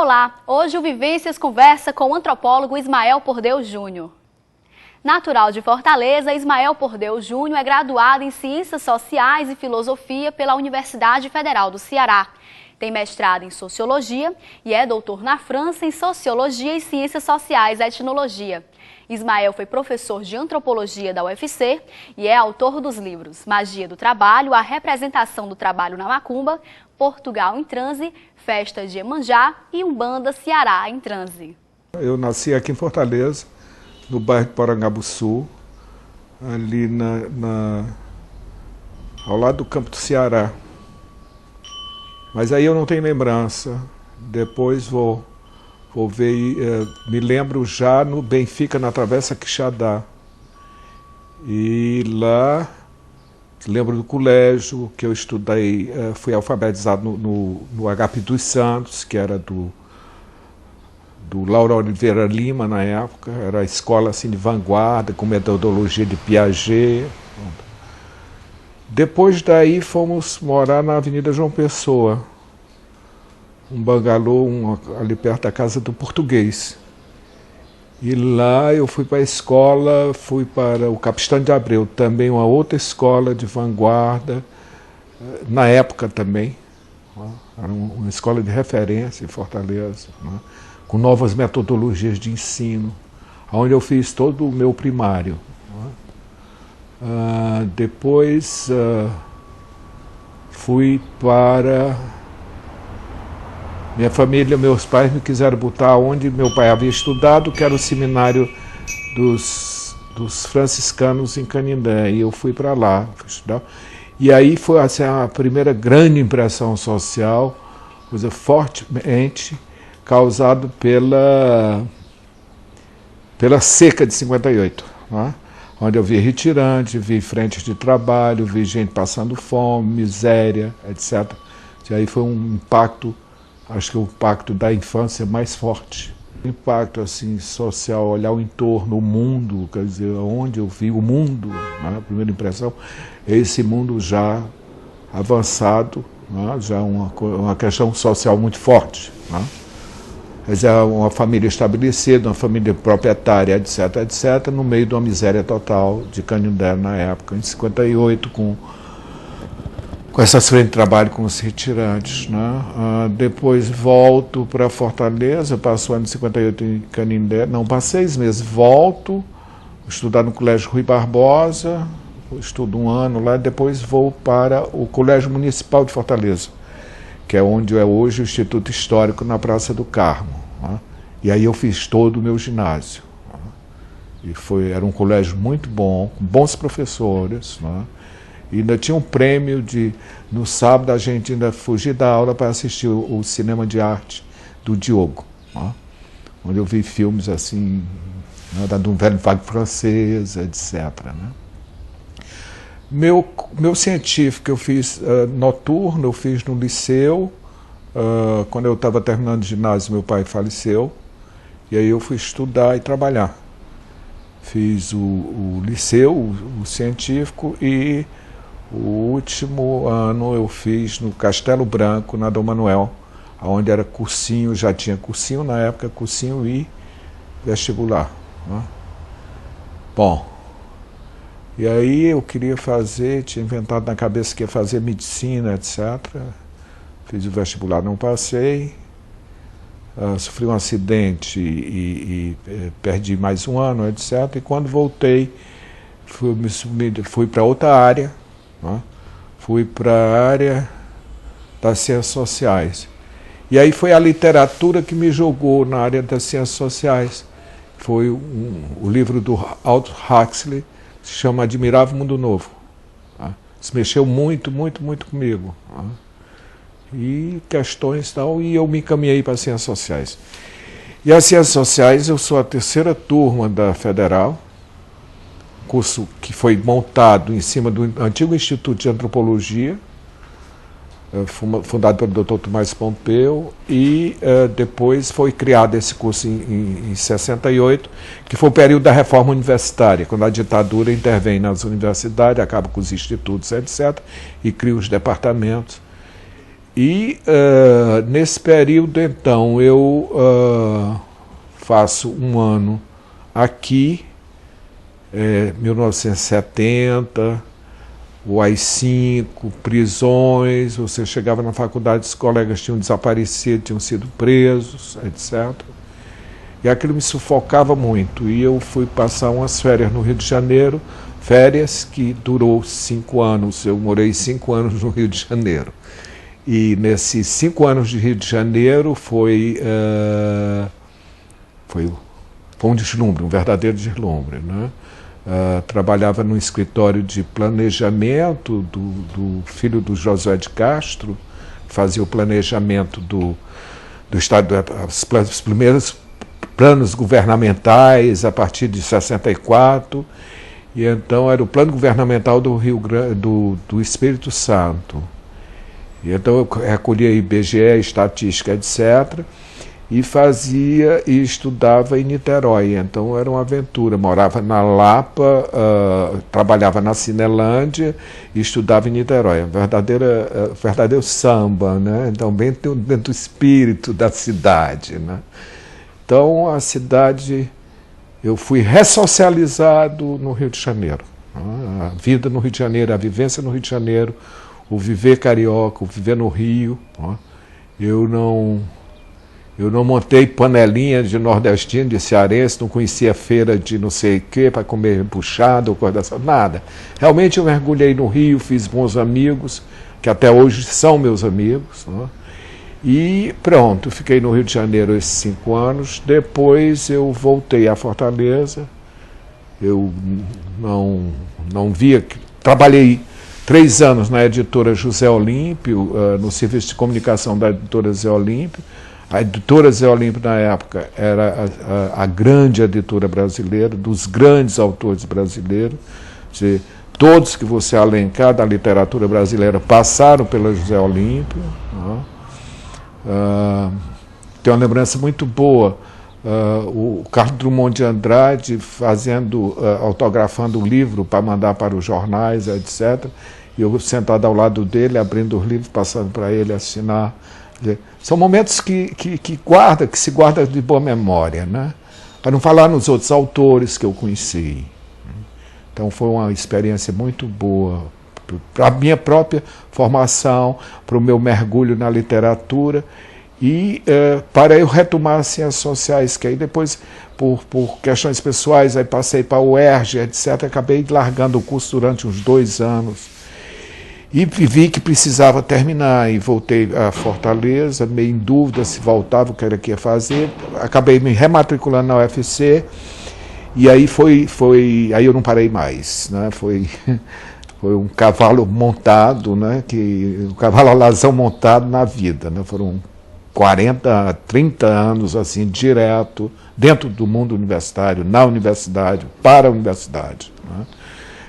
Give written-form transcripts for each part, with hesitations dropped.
Olá, hoje o Vivências conversa com o antropólogo Ismael Pordeu Júnior. Natural de Fortaleza, Ismael Pordeu Júnior é graduado em Ciências Sociais e Filosofia pela Universidade Federal do Ceará. Tem mestrado em Sociologia e é doutor na França em Sociologia e Ciências Sociais e Etnologia. Ismael foi professor de Antropologia da UFC e é autor dos livros Magia do Trabalho, A Representação do Trabalho na Macumba, Portugal em Transe, Festa de Iemanjá e Umbanda Ceará em Transe. Eu nasci aqui em Fortaleza, no bairro de Porangabuçu, ali ao lado do campo do Ceará. Mas aí eu não tenho lembrança. Depois vou ver, me lembro já no Benfica, na Travessa Quixadá. E lá, lembro do colégio que eu estudei, fui alfabetizado no HP dos Santos, que era do Lauro Oliveira Lima na época. Era a escola assim, de vanguarda, com metodologia de Piaget. Depois daí fomos morar na Avenida João Pessoa, um bangalô ali perto da casa do português. E lá eu fui para a escola, fui para o Capistão de Abreu, também uma outra escola de vanguarda, na época também. Era uma escola de referência em Fortaleza, com novas metodologias de ensino, onde eu fiz todo o meu primário. Depois fui para... Minha família, meus pais me quiseram botar onde meu pai havia estudado, que era o seminário dos franciscanos em Canindé, e eu fui para lá, fui estudar. E aí foi assim, a primeira grande impressão social, coisa fortemente causada pela seca de 58, onde eu vi retirante, vi frentes de trabalho, vi gente passando fome, miséria, etc. E aí foi um impacto, acho que o impacto da infância mais forte. O impacto assim, social, olhar o entorno, o mundo, quer dizer, onde eu vi o mundo, a primeira impressão, esse mundo já avançado, já uma questão social muito forte. Quer dizer, uma família estabelecida, uma família proprietária, etc., etc., no meio de uma miséria total de Canindé na época, em 58, com essas frentes de trabalho com os retirantes. Depois volto para Fortaleza, passo o ano de 58 em Canindé, não, passei 6 meses, volto, estudar no Colégio Rui Barbosa, estudo um ano lá, depois vou para o Colégio Municipal de Fortaleza, que é onde é hoje o Instituto Histórico, na Praça do Carmo. E aí eu fiz todo o meu ginásio. E era um colégio muito bom, com bons professores. E ainda tinha um prêmio no sábado a gente ainda fugir da aula para assistir o cinema de arte do Diogo, onde eu vi filmes assim, de um velho vague francês, etc. Meu científico eu fiz noturno, eu fiz no liceu. Quando eu estava terminando o ginásio, meu pai faleceu, e aí eu fui estudar e trabalhar. Fiz o liceu, o científico, e o último ano eu fiz no Castelo Branco, na Dom Manuel, onde era cursinho, já tinha cursinho na época, cursinho e vestibular. Bom, e aí eu queria fazer, tinha inventado na cabeça que ia fazer medicina, etc. Fiz o vestibular, não passei, sofri um acidente e perdi mais um ano, etc. E quando voltei, fui para outra área, fui para a área das ciências sociais. E aí foi a literatura que me jogou na área das ciências sociais. Foi o livro do Aldous Huxley, que se chama Admirável Mundo Novo. Isso mexeu muito, muito, muito comigo. E questões e tal, e eu me encaminhei para as ciências sociais. E as ciências sociais, eu sou a 3ª turma da Federal, curso que foi montado em cima do antigo Instituto de Antropologia, fundado pelo Dr. Tomás Pompeu, e depois foi criado esse curso em 68, que foi o período da reforma universitária, quando a ditadura intervém nas universidades, acaba com os institutos, etc., e cria os departamentos. E nesse período, então, eu faço um ano aqui, 1970, o AI-5, prisões, você chegava na faculdade, os colegas tinham desaparecido, tinham sido presos, etc. E aquilo me sufocava muito. E eu fui passar umas férias no Rio de Janeiro, férias que durou 5 anos. Eu morei 5 anos no Rio de Janeiro. E nesses 5 anos de Rio de Janeiro foi um deslumbre, um verdadeiro deslumbre, né? Trabalhava no escritório de planejamento do filho do Josué de Castro, fazia o planejamento do Estado, os primeiros planos governamentais a partir de 64, e então era o plano governamental do do Espírito Santo. E então eu recolhia IBGE, estatística, etc., e fazia e estudava em Niterói. Então era uma aventura. Morava na Lapa, trabalhava na Cinelândia e estudava em Niterói. Verdadeiro samba, né? Então bem dentro do espírito da cidade, né? Então a cidade, eu fui ressocializado no Rio de Janeiro. A vida no Rio de Janeiro, a vivência no Rio de Janeiro, o viver carioca, o viver no Rio. Eu não montei panelinha de nordestino, de cearense, não conhecia feira de não sei o quê para comer puxado ou coisa dessa, nada. Realmente eu mergulhei no Rio, fiz bons amigos, que até hoje são meus amigos, né? E pronto, fiquei no Rio de Janeiro esses 5 anos. Depois eu voltei à Fortaleza. Eu não via... Trabalhei 3 anos na editora José Olímpio, no serviço de comunicação da editora José Olímpio. A editora Zé Olímpio, na época, era a grande editora brasileira, dos grandes autores brasileiros. Todos que você alencar da literatura brasileira passaram pela José Olímpio. Tenho uma lembrança muito boa, o Carlos Drummond de Andrade autografando o livro para mandar para os jornais, etc. E eu sentado ao lado dele, abrindo os livros, passando para ele assinar. São momentos que se guarda de boa memória, né? Para não falar nos outros autores que eu conheci. Então foi uma experiência muito boa para a minha própria formação, para o meu mergulho na literatura e para eu retomar as ciências sociais, que aí depois, por questões pessoais, aí passei para o UERJ, etc., acabei largando o curso durante uns 2 anos. E vi que precisava terminar e voltei a Fortaleza, meio em dúvida se voltava, o que era que ia fazer. Acabei me rematriculando na UFC e aí aí eu não parei mais, né? Foi um cavalo montado, né? Um cavalo alazão montado na vida, né? Foram 40, 30 anos assim, direto, dentro do mundo universitário, na universidade, para a universidade, né?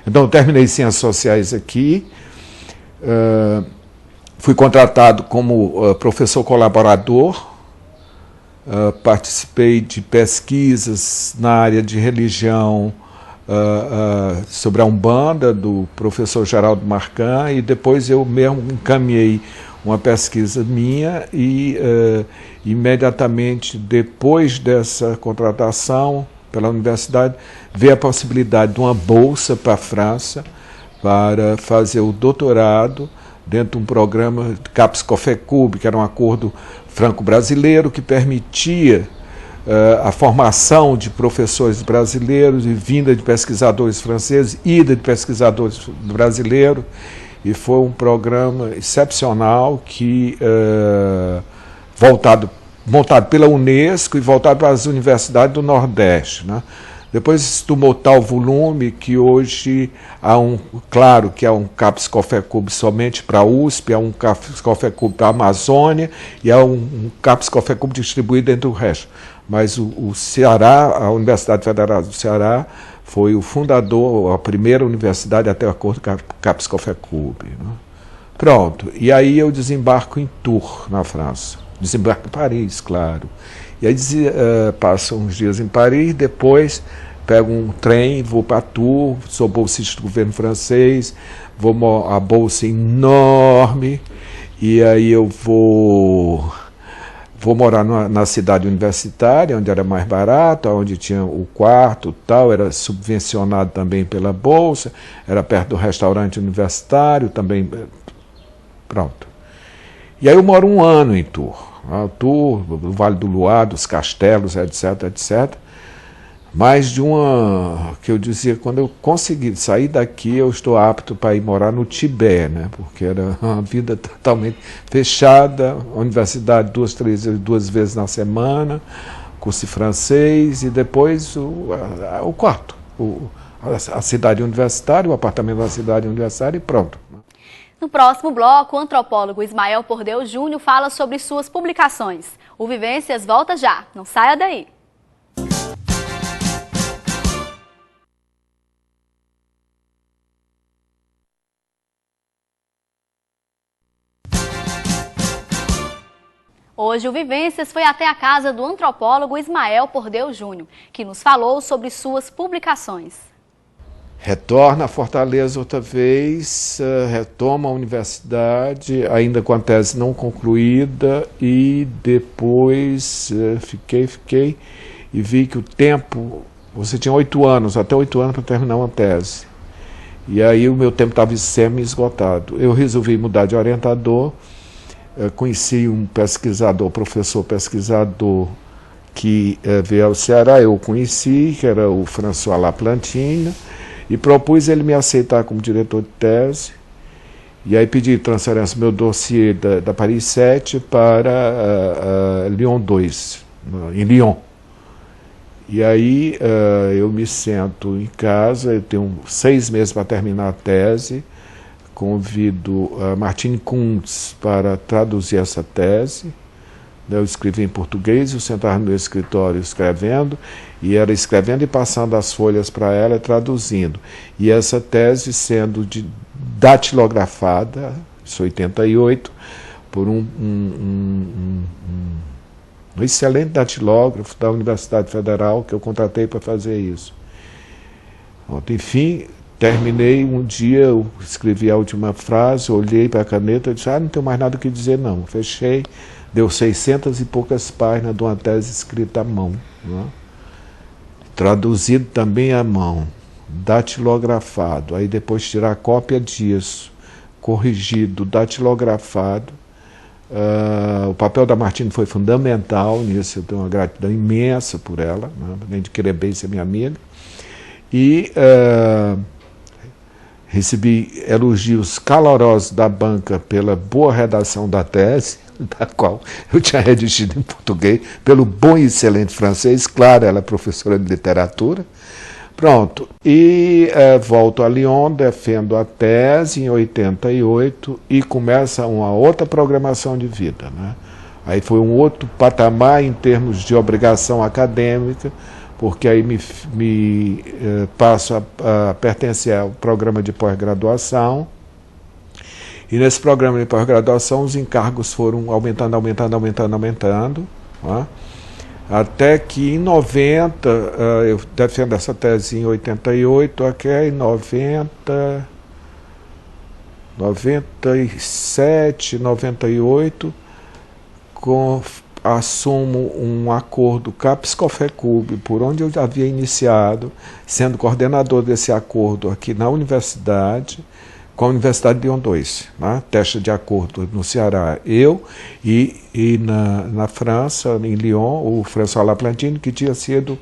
Então eu terminei Ciências Sociais aqui. Fui contratado como professor colaborador, participei de pesquisas na área de religião sobre a Umbanda, do professor Geraldo Marcan, e depois eu mesmo encaminhei uma pesquisa minha e imediatamente depois dessa contratação pela universidade veio a possibilidade de uma bolsa para a França, para fazer o doutorado dentro de um programa CAPES-COFECUB, que era um acordo franco-brasileiro que permitia a formação de professores brasileiros e vinda de pesquisadores franceses, ida de pesquisadores brasileiros, e foi um programa excepcional que montado pela Unesco e voltado para as universidades do Nordeste, né? Depois tomou tal volume que hoje claro que há um CAPES-COFECUB somente para a USP, há um CAPES-COFECUB para a Amazônia e há um CAPES-COFECUB distribuído entre o resto. Mas o Ceará, a Universidade Federal do Ceará, foi o fundador, a primeira universidade até o acordo com a CAPES-COFECUB, né? Pronto, e aí eu desembarco em Tours, na França. Desembarco em Paris, claro. E aí passo uns dias em Paris, depois pego um trem, vou para Tours, sou bolsista do governo francês, a bolsa enorme, E aí eu vou morar na cidade universitária, onde era mais barato, onde tinha o quarto, tal, era subvencionado também pela bolsa, era perto do restaurante universitário, também, pronto. E aí eu moro um ano em Tours, o Vale do Loire, dos castelos, etc, etc. Mais de que eu dizia, quando eu conseguir sair daqui, eu estou apto para ir morar no Tibete, né? Porque era uma vida totalmente fechada, universidade duas vezes na semana, curso de francês, e depois o quarto, a cidade universitária, o apartamento da cidade universitária e pronto. No próximo bloco, o antropólogo Ismael Pordeu Júnior fala sobre suas publicações. O Vivências volta já, não saia daí! Hoje o Vivências foi até a casa do antropólogo Ismael Pordeu Júnior, que nos falou sobre suas publicações. Retorna a Fortaleza outra vez, retoma a universidade, ainda com a tese não concluída, e depois fiquei e vi que o tempo, você tinha 8 anos, até 8 anos para terminar uma tese. E aí o meu tempo estava semi-esgotado. Eu resolvi mudar de orientador. Conheci um professor pesquisador que veio ao Ceará, eu o conheci, que era o François Laplantina, e propus ele me aceitar como diretor de tese, e aí pedi transferência do meu dossiê da Paris 7 para Lyon 2, em Lyon. E aí eu me sento em casa, eu tenho 6 meses para terminar a tese, convido a Martine Kuntz para traduzir essa tese. Eu escrevi em português, eu sentava no meu escritório escrevendo, e era escrevendo e passando as folhas para ela, traduzindo. E essa tese sendo datilografada, isso 88, por um excelente datilógrafo da Universidade Federal, que eu contratei para fazer isso. Enfim, terminei um dia, eu escrevi a última frase, olhei para a caneta e disse, não tenho mais nada o que dizer não. Fechei, deu 600 e poucas páginas de uma tese escrita à mão, né? Traduzido também à mão, datilografado, aí depois tirar cópia disso, corrigido, datilografado. O papel da Martine foi fundamental nisso, eu tenho uma gratidão imensa por ela, né? Além de querer bem ser minha amiga. E recebi elogios calorosos da banca pela boa redação da tese, da qual eu tinha redigido em português, pelo bom e excelente francês, claro, ela é professora de literatura. Pronto, e volto a Lyon, defendo a tese em 88 e começa uma outra programação de vida, né? Aí foi um outro patamar em termos de obrigação acadêmica, porque aí me passo a pertencer ao programa de pós-graduação, e nesse programa de pós-graduação os encargos foram aumentando, né? Até que em 90, eu defendo essa tese em 88, até em 97, 98, assumo um acordo com a Psicofecub, por onde eu havia iniciado, sendo coordenador desse acordo aqui na universidade, com a Universidade de Lyon 2, né? Teste de acordo no Ceará, eu e na França, em Lyon, o François Laplantina, que tinha sido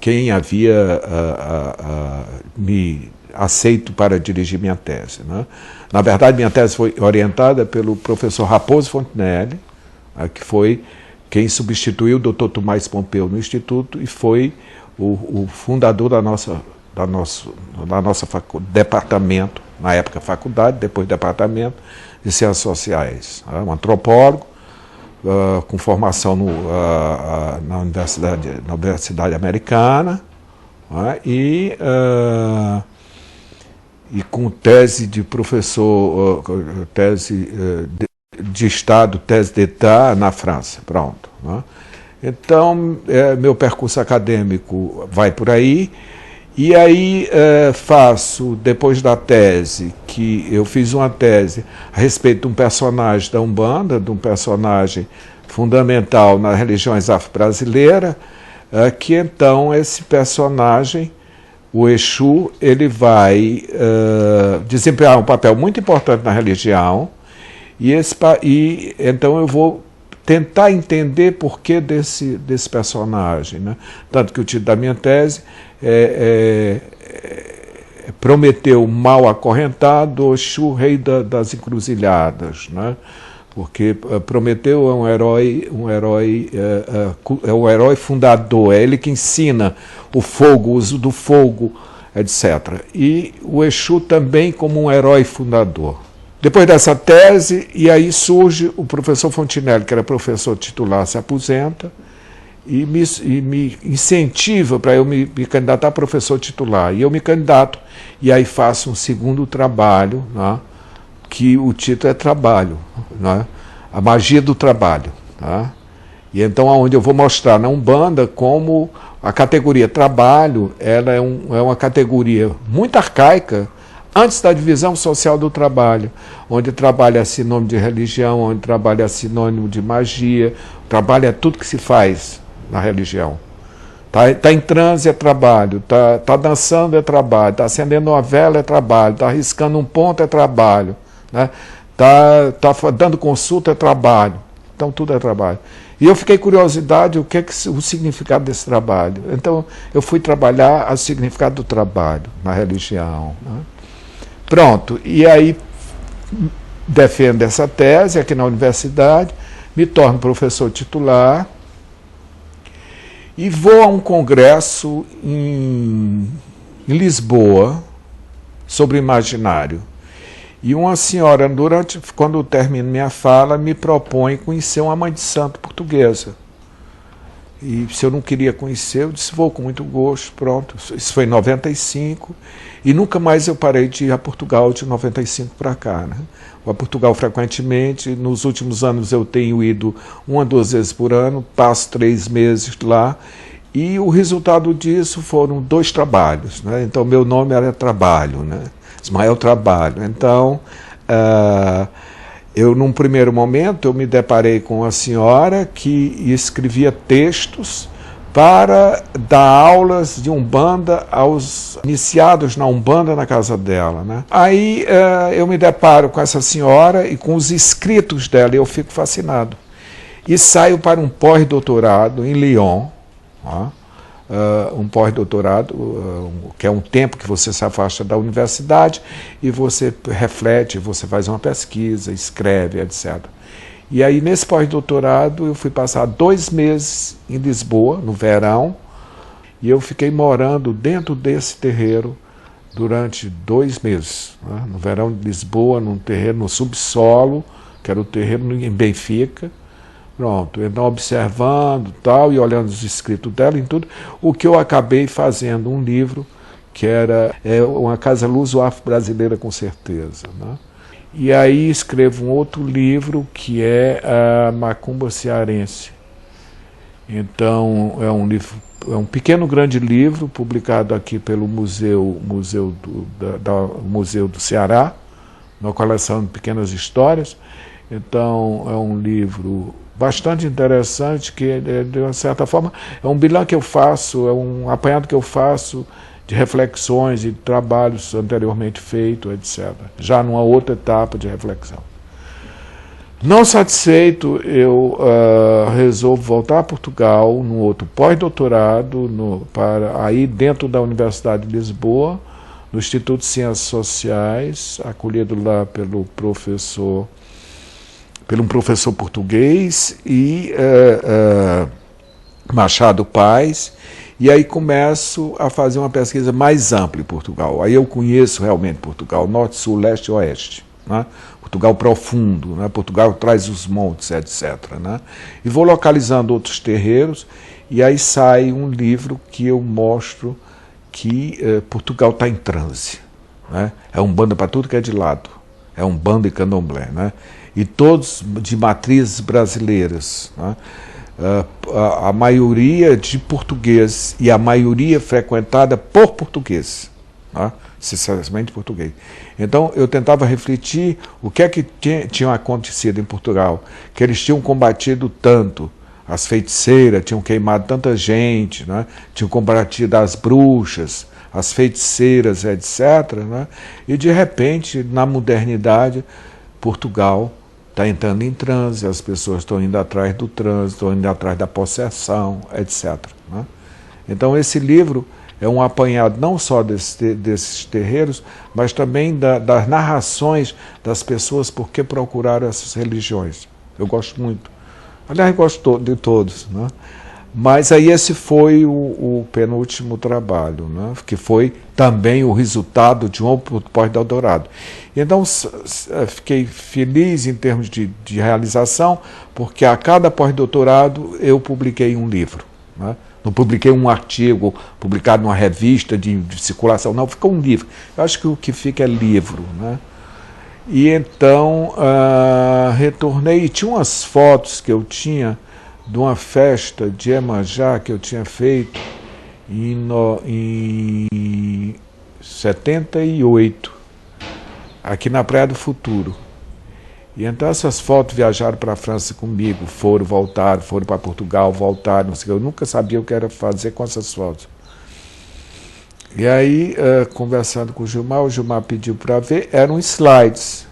quem havia me aceito para dirigir minha tese, né? Na verdade, minha tese foi orientada pelo professor Raposo Fontenelle, que foi quem substituiu o Dr. Tomás Pompeu no Instituto e foi o fundador da nossa departamento, na época faculdade, depois departamento de Ciências Sociais. Um antropólogo, com formação na Universidade Americana, e com tese de professor, tese de Estado, tese d'État na França, pronto, né? Então, meu percurso acadêmico vai por aí, E aí faço, depois da tese, que eu fiz uma tese a respeito de um personagem da Umbanda, de um personagem fundamental nas religiões afro-brasileiras, que então esse personagem, o Exu, ele vai desempenhar um papel muito importante na religião, e então eu vou tentar entender por que desse personagem, né? Tanto que o título da minha tese é Prometeu mal acorrentado, Exu, rei das encruzilhadas, né? Porque Prometeu é um herói fundador, é ele que ensina o fogo, o uso do fogo, etc. E o Exu também como um herói fundador. Depois dessa tese, e aí surge o professor Fontinelli, que era professor titular, se aposenta, e me incentiva para eu me candidatar a professor titular. E eu me candidato, e aí faço um segundo trabalho, né, que o título é Trabalho, né, a magia do trabalho. Né, e então onde eu vou mostrar na Umbanda como a categoria trabalho ela é uma categoria muito arcaica, antes da divisão social do trabalho, onde trabalho é sinônimo de religião, onde trabalho é sinônimo de magia, trabalho é tudo que se faz na religião. Tá em transe é trabalho, tá dançando é trabalho, tá acendendo uma vela é trabalho, tá riscando um ponto é trabalho, né? tá dando consulta é trabalho, então tudo é trabalho. E eu fiquei curiosidade o o significado desse trabalho. Então eu fui trabalhar o significado do trabalho na religião, né? Pronto, e aí defendo essa tese aqui na universidade, me torno professor titular e vou a um congresso em Lisboa sobre imaginário. E uma senhora, quando eu termino minha fala, me propõe conhecer uma mãe de santo portuguesa. E se eu não queria conhecer, eu disse, vou com muito gosto, pronto. Isso foi em 95, e nunca mais eu parei de ir a Portugal de 95 para cá, né? Vou a Portugal frequentemente, nos últimos anos eu tenho ido 1 ou 2 vezes por ano, passo 3 meses lá, e o resultado disso foram 2 trabalhos, né? Então meu nome era Trabalho, né? Ismael Trabalho. Então, num primeiro momento, eu me deparei com uma senhora que escrevia textos para dar aulas de Umbanda aos iniciados na Umbanda na casa dela, né? Aí eu me deparo com essa senhora e com os escritos dela, e eu fico fascinado. E saio para um pós-doutorado em Lyon, né? Um pós-doutorado, que é um tempo que você se afasta da universidade e você reflete, você faz uma pesquisa, escreve, etc. E aí, nesse pós-doutorado, eu fui passar 2 meses em Lisboa, no verão, e eu fiquei morando dentro desse terreiro durante 2 meses. Né? No verão de Lisboa, num terreiro no subsolo, que era o terreiro em Benfica. Pronto, então observando tal, e olhando os escritos dela e tudo, o que eu acabei fazendo um livro, que era uma casa luso-afro-brasileira com certeza, né? E aí escrevo um outro livro, que é a Macumba Cearense. Então é um pequeno grande livro, publicado aqui pelo Museu do Ceará, uma coleção de pequenas histórias. Então é um livro bastante interessante, que de uma certa forma é um bilan que eu faço, é um apanhado que eu faço de reflexões e trabalhos anteriormente feitos, etc. Já numa outra etapa de reflexão. Não satisfeito, eu resolvo voltar a Portugal num outro pós-doutorado, aí dentro da Universidade de Lisboa, no Instituto de Ciências Sociais, acolhido lá pelo um professor português, e Machado Paz, e aí começo a fazer uma pesquisa mais ampla em Portugal. Aí eu conheço realmente Portugal, norte, sul, leste e oeste, né? Portugal profundo, né? Portugal traz os montes, etc., né? E vou localizando outros terreiros, e aí sai um livro que eu mostro que Portugal está em transe, né? É Umbanda para tudo que é de lado, é Umbanda e Candomblé, né? E todos de matrizes brasileiras, né? a maioria de portugueses e a maioria frequentada por portugueses, né? Sinceramente português. Então eu tentava refletir o que é que tinha acontecido em Portugal, que eles tinham combatido tanto as feiticeiras, tinham queimado tanta gente, né? Tinham combatido as bruxas, as feiticeiras, etc., né? E de repente, na modernidade, Portugal está entrando em transe, as pessoas estão indo atrás do transe, estão indo atrás da possessão, etc., né? Então esse livro é um apanhado não só desses terreiros, mas também das narrações das pessoas por que procuraram essas religiões. Eu gosto muito. Aliás, gosto de todos, né? Mas aí esse foi o penúltimo trabalho, né? Que foi também o resultado de um pós-doutorado. Então, fiquei feliz em termos de realização, porque a cada pós-doutorado eu publiquei um livro, né? Não publiquei um artigo publicado numa revista de circulação, não, ficou um livro. Eu acho que o que fica é livro, né? E então retornei e tinha umas fotos que eu tinha de uma festa de Iemanjá que eu tinha feito em 78, aqui na Praia do Futuro. E então essas fotos viajaram para a França comigo, voltaram, foram para Portugal, voltaram, não sei, eu nunca sabia o que era fazer com essas fotos. E aí, conversando com o Gilmar pediu para ver, eram slides.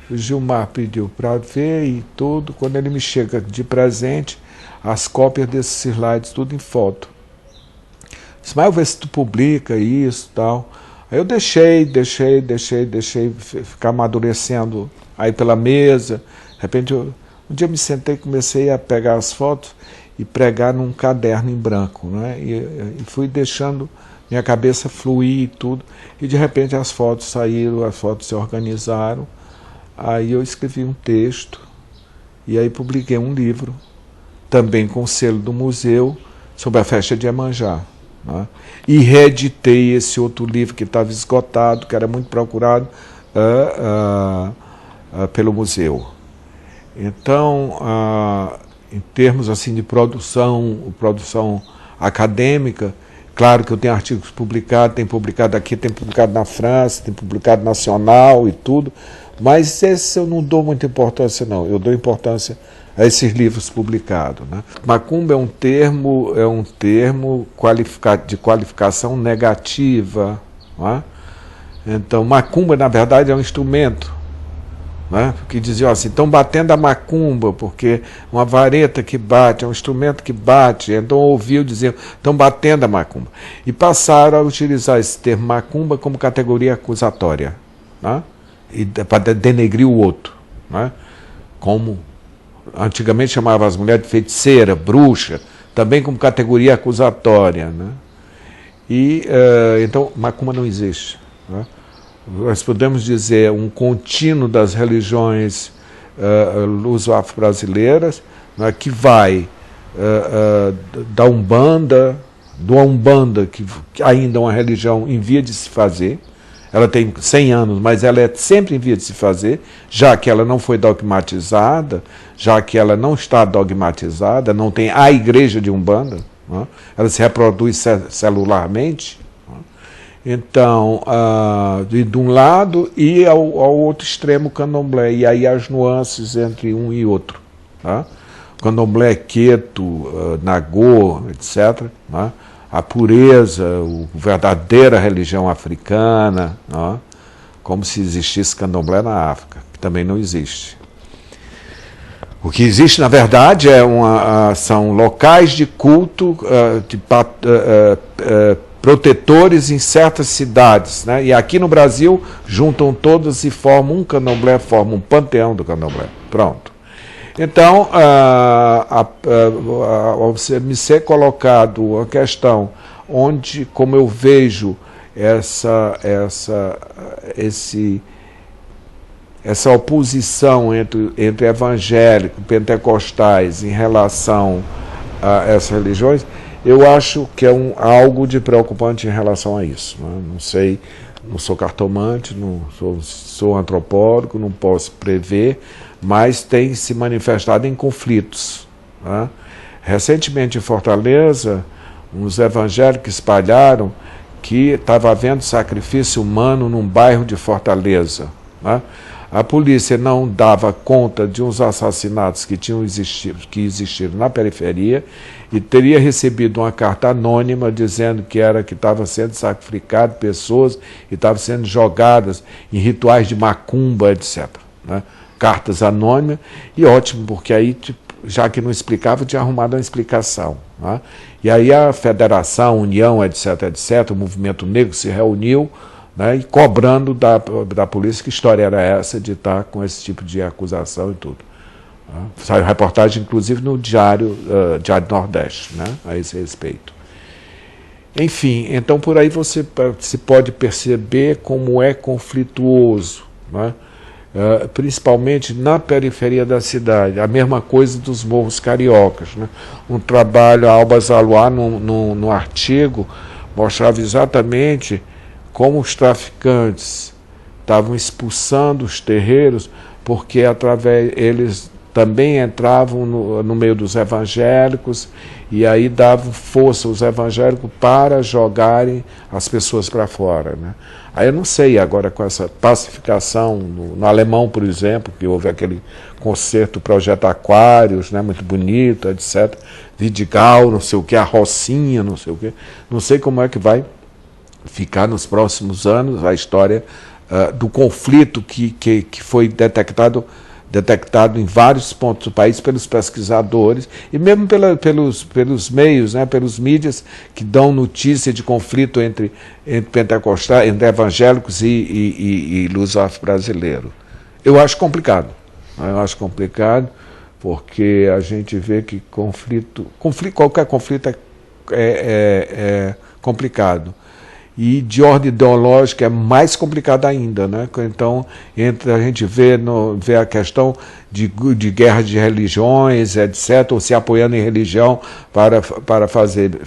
O Gilmar pediu para ver e tudo, quando ele me chega de presente, as cópias desses slides, tudo em foto. Disse, mas eu ver se tu publica isso e tal. Aí eu deixei ficar amadurecendo aí pela mesa. De repente, um dia eu me sentei e comecei a pegar as fotos e pregar num caderno em branco, né? E fui deixando minha cabeça fluir e tudo. E de repente as fotos saíram, as fotos se organizaram. Aí eu escrevi um texto e aí publiquei um livro, também com o selo do museu, sobre a festa de Iemanjá, né? E reeditei esse outro livro que estava esgotado, que era muito procurado pelo museu. Então, em termos assim de produção acadêmica, claro que eu tenho artigos publicados, tem publicado aqui, tem publicado na França, tem publicado nacional e tudo, mas esse eu não dou muita importância, não. Eu dou importância a esses livros publicados, né? Macumba é um termo de qualificação negativa, né? Então, macumba, na verdade, é um instrumento, né? Que diziam assim, estão batendo a macumba, porque uma vareta que bate, é um instrumento que bate. Então ouviu dizer, estão batendo a macumba. E passaram a utilizar esse termo macumba como categoria acusatória, né? E para denegrir o outro, né? Como antigamente chamava as mulheres de feiticeira, bruxa, também como categoria acusatória, né? E então macumba não existe, né? Nós podemos dizer um contínuo das religiões luso-afro-brasileiras, né, que vai da Umbanda, do Umbanda, que ainda é uma religião em via de se fazer. Ela tem 100 anos, mas ela é sempre em via de se fazer, já que ela não foi dogmatizada, já que ela não está dogmatizada, não tem a igreja de Umbanda, né? Ela se reproduz celularmente. Então, de um lado e ao outro extremo candomblé, e aí as nuances entre um e outro, tá? Candomblé, Queto, Nagô, etc., né? A pureza, a verdadeira religião africana, né? Como se existisse candomblé na África, que também não existe. O que existe, na verdade, são locais de culto protetores em certas cidades, né? E aqui no Brasil juntam todos e formam um candomblé, formam um panteão do candomblé. Pronto. Então, ao me ser colocado a questão onde, como eu vejo essa oposição entre evangélicos e pentecostais em relação a essas religiões, eu acho que é algo de preocupante em relação a isso, né? Não sei, não sou cartomante, não sou antropólogo, não posso prever, mas tem se manifestado em conflitos, né? Recentemente em Fortaleza, uns evangélicos espalharam que estava havendo sacrifício humano num bairro de Fortaleza, né? A polícia não dava conta de uns assassinatos que existiram na periferia e teria recebido uma carta anônima dizendo que estava sendo sacrificado pessoas e estavam sendo jogadas em rituais de macumba, etc., né? Cartas anônimas, e ótimo, porque aí, já que não explicava, tinha arrumado uma explicação, né? E aí a federação, união, etc., etc., o movimento negro se reuniu, né, e cobrando da polícia que história era essa de estar com esse tipo de acusação e tudo. Né? Saiu reportagem, inclusive, no Diário Nordeste, né, a esse respeito. Enfim, então por aí você se pode perceber como é conflituoso, né? Principalmente na periferia da cidade. A mesma coisa dos morros cariocas, né? Um trabalho, a Alba Zaluá, no artigo, mostrava exatamente como os traficantes estavam expulsando os terreiros, porque eles também entravam no meio dos evangélicos e aí davam força aos evangélicos para jogarem as pessoas para fora, né? Aí eu não sei agora com essa pacificação, no alemão, por exemplo, que houve aquele concerto Projeto Aquários, né, muito bonito, etc. Vidigal, não sei o que, a Rocinha, não sei o que. Não sei como é que vai ficar nos próximos anos a história do conflito que foi detectado em vários pontos do país pelos pesquisadores e mesmo pelos meios, né, pelos mídias que dão notícia de conflito entre pentecostais, entre evangélicos e luso-afro-brasileiro. Eu acho complicado. Eu acho complicado porque a gente vê que qualquer conflito é complicado. E de ordem ideológica é mais complicado ainda, né? Então, a gente vê a questão de guerra de religiões, etc., ou se apoiando em religião para fazer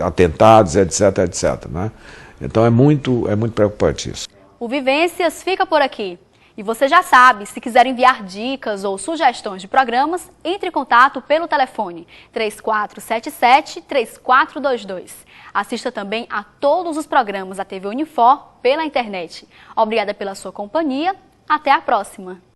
atentados, etc., etc., né? Então é muito preocupante isso. O Vivências fica por aqui. E você já sabe, se quiser enviar dicas ou sugestões de programas, entre em contato pelo telefone 3477-3422. Assista também a todos os programas da TV Unifor pela internet. Obrigada pela sua companhia. Até a próxima!